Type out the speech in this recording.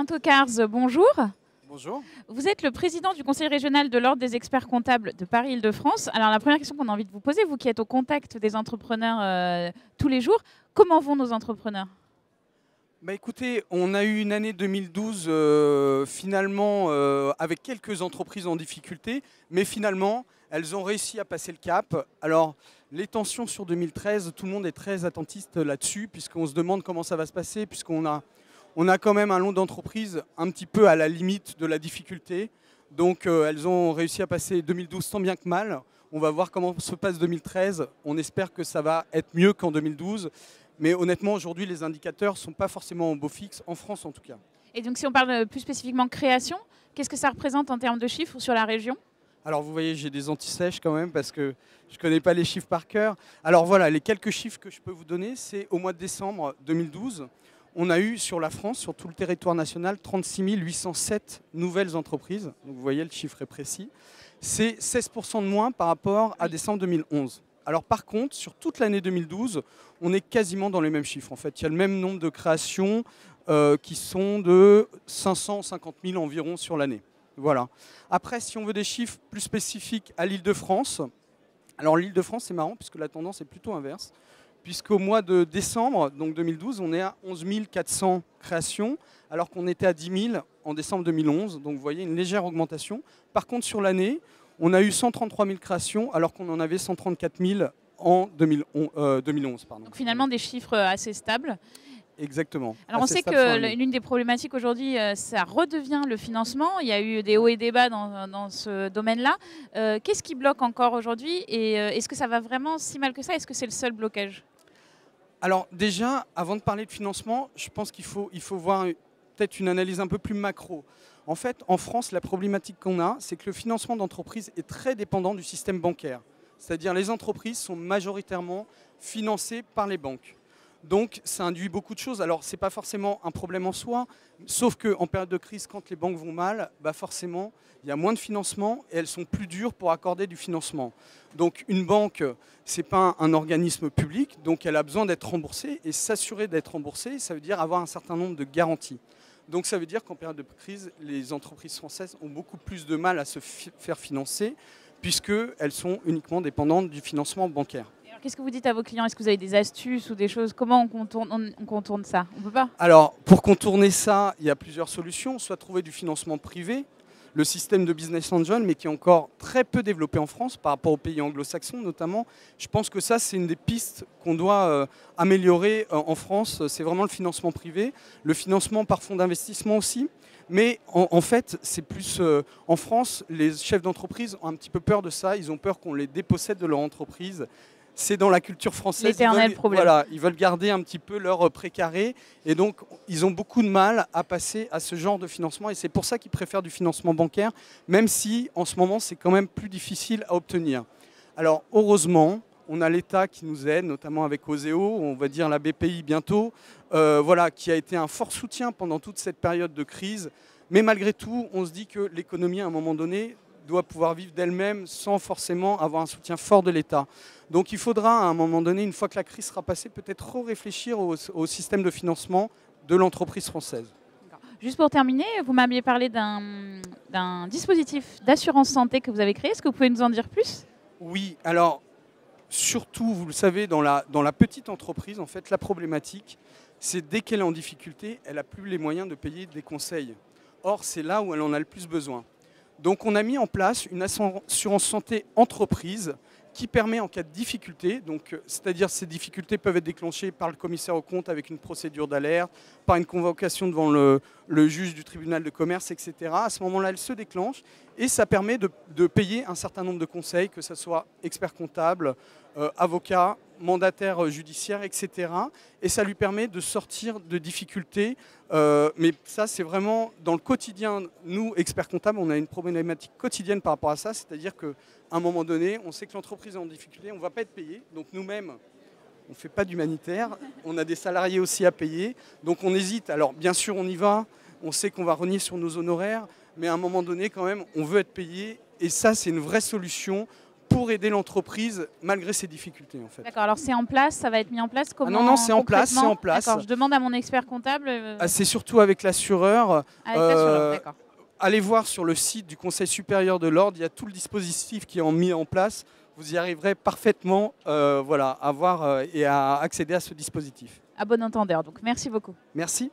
Tokarz, bonjour. Bonjour. Vous êtes le président du conseil régional de l'Ordre des experts comptables de Paris-Île-de-France. Alors la première question qu'on a envie de vous poser, vous qui êtes au contact des entrepreneurs tous les jours, comment vont nos entrepreneurs ? Écoutez, on a eu une année 2012 finalement avec quelques entreprises en difficulté, mais finalement elles ont réussi à passer le cap. Alors les tensions sur 2013, tout le monde est très attentiste là-dessus, puisqu'on se demande comment ça va se passer, puisqu'on a quand même un lot d'entreprises un petit peu à la limite de la difficulté. Donc elles ont réussi à passer 2012 tant bien que mal. On va voir comment se passe 2013. On espère que ça va être mieux qu'en 2012. Mais honnêtement, aujourd'hui, les indicateurs ne sont pas forcément au beau fixe, en France en tout cas. Et donc si on parle plus spécifiquement création, qu'est-ce que ça représente en termes de chiffres sur la région ? Alors vous voyez, j'ai des antisèches quand même parce que je ne connais pas les chiffres par cœur. Alors voilà, les quelques chiffres que je peux vous donner, c'est au mois de décembre 2012, on a eu sur la France, sur tout le territoire national, 36 807 nouvelles entreprises. Donc vous voyez, le chiffre est précis. C'est 16% de moins par rapport à décembre 2011. Alors par contre, sur toute l'année 2012, on est quasiment dans les mêmes chiffres. En fait, il y a le même nombre de créations qui sont de 550 000 environ sur l'année. Voilà. Après, si on veut des chiffres plus spécifiques à l'Île-de-France, alors l'Île-de-France, c'est marrant puisque la tendance est plutôt inverse. Puisqu'au mois de décembre, donc 2012, on est à 11 400 créations, alors qu'on était à 10 000 en décembre 2011. Donc vous voyez une légère augmentation. Par contre, sur l'année, on a eu 133 000 créations, alors qu'on en avait 134 000 en 2011. Pardon. Donc finalement, des chiffres assez stables. Exactement. Alors on sait que l'une des problématiques aujourd'hui, ça redevient le financement. Il y a eu des hauts et des bas dans ce domaine-là. Qu'est-ce qui bloque encore aujourd'hui et est-ce que ça va vraiment si mal que ça ? Est-ce que c'est le seul blocage ? Alors déjà, avant de parler de financement, je pense qu'il faut voir peut-être une analyse un peu plus macro. En fait, en France, la problématique qu'on a, c'est que le financement d'entreprises est très dépendant du système bancaire. C'est-à-dire les entreprises sont majoritairement financées par les banques. Donc ça induit beaucoup de choses. Alors ce n'est pas forcément un problème en soi, sauf qu'en période de crise, quand les banques vont mal, forcément, il y a moins de financement et elles sont plus dures pour accorder du financement. Donc une banque, ce n'est pas un organisme public, donc elle a besoin d'être remboursée. Et s'assurer d'être remboursée, ça veut dire avoir un certain nombre de garanties. Donc ça veut dire qu'en période de crise, les entreprises françaises ont beaucoup plus de mal à se faire financer, puisqu'elles sont uniquement dépendantes du financement bancaire. Qu'est-ce que vous dites à vos clients ? Est-ce que vous avez des astuces ou des choses ? Comment on contourne ça ? On ne peut pas ? Alors, pour contourner ça, il y a plusieurs solutions. Soit trouver du financement privé, le système de business angel, mais qui est encore très peu développé en France par rapport aux pays anglo-saxons notamment. Je pense que ça, c'est une des pistes qu'on doit améliorer en France. C'est vraiment le financement privé. Le financement par fonds d'investissement aussi. Mais en fait, c'est plus en France, les chefs d'entreprise ont un petit peu peur de ça. Ils ont peur qu'on les dépossède de leur entreprise. C'est dans la culture française. L'éternel problème. Voilà, ils veulent garder un petit peu leur précaré. Et donc, ils ont beaucoup de mal à passer à ce genre de financement. Et c'est pour ça qu'ils préfèrent du financement bancaire, même si, en ce moment, c'est quand même plus difficile à obtenir. Alors, heureusement, on a l'État qui nous aide, notamment avec Oseo, on va dire la BPI bientôt, qui a été un fort soutien pendant toute cette période de crise. Mais malgré tout, on se dit que l'économie, à un moment donné, doit pouvoir vivre d'elle-même sans forcément avoir un soutien fort de l'État. Donc il faudra à un moment donné, une fois que la crise sera passée, peut-être réfléchir au système de financement de l'entreprise française. Juste pour terminer, vous m'aviez parlé d'un dispositif d'assurance santé que vous avez créé. Est-ce que vous pouvez nous en dire plus ? Oui, alors surtout, vous le savez, dans la petite entreprise, en fait, la problématique, c'est dès qu'elle est en difficulté, elle n'a plus les moyens de payer des conseils. Or, c'est là où elle en a le plus besoin. Donc on a mis en place une assurance santé entreprise qui permet en cas de difficulté, c'est-à-dire ces difficultés peuvent être déclenchées par le commissaire aux comptes avec une procédure d'alerte, par une convocation devant le juge du tribunal de commerce, etc. À ce moment-là, elle se déclenche et ça permet de payer un certain nombre de conseils, que ce soit expert comptable, avocat, mandataire judiciaire, etc. Et ça lui permet de sortir de difficultés. Mais ça, c'est vraiment dans le quotidien. Nous, experts comptables, on a une problématique quotidienne par rapport à ça. C'est-à-dire qu'à un moment donné, on sait que l'entreprise est en difficulté, on ne va pas être payé. Donc nous-mêmes, on ne fait pas d'humanitaire. On a des salariés aussi à payer. Donc on hésite. Alors bien sûr, on y va. On sait qu'on va renier sur nos honoraires. Mais à un moment donné, quand même, on veut être payé. Et ça, c'est une vraie solution pour aider l'entreprise malgré ses difficultés en fait. D'accord, alors c'est en place, ça va être mis en place comment? Non, c'est en place, c'est en place. D'accord, je demande à mon expert comptable. C'est surtout avec l'assureur. Avec l'assureur, d'accord. Allez voir sur le site du Conseil supérieur de l'ordre, il y a tout le dispositif qui est mis en place. Vous y arriverez parfaitement à voir et à accéder à ce dispositif. À bon entendeur, donc merci beaucoup. Merci.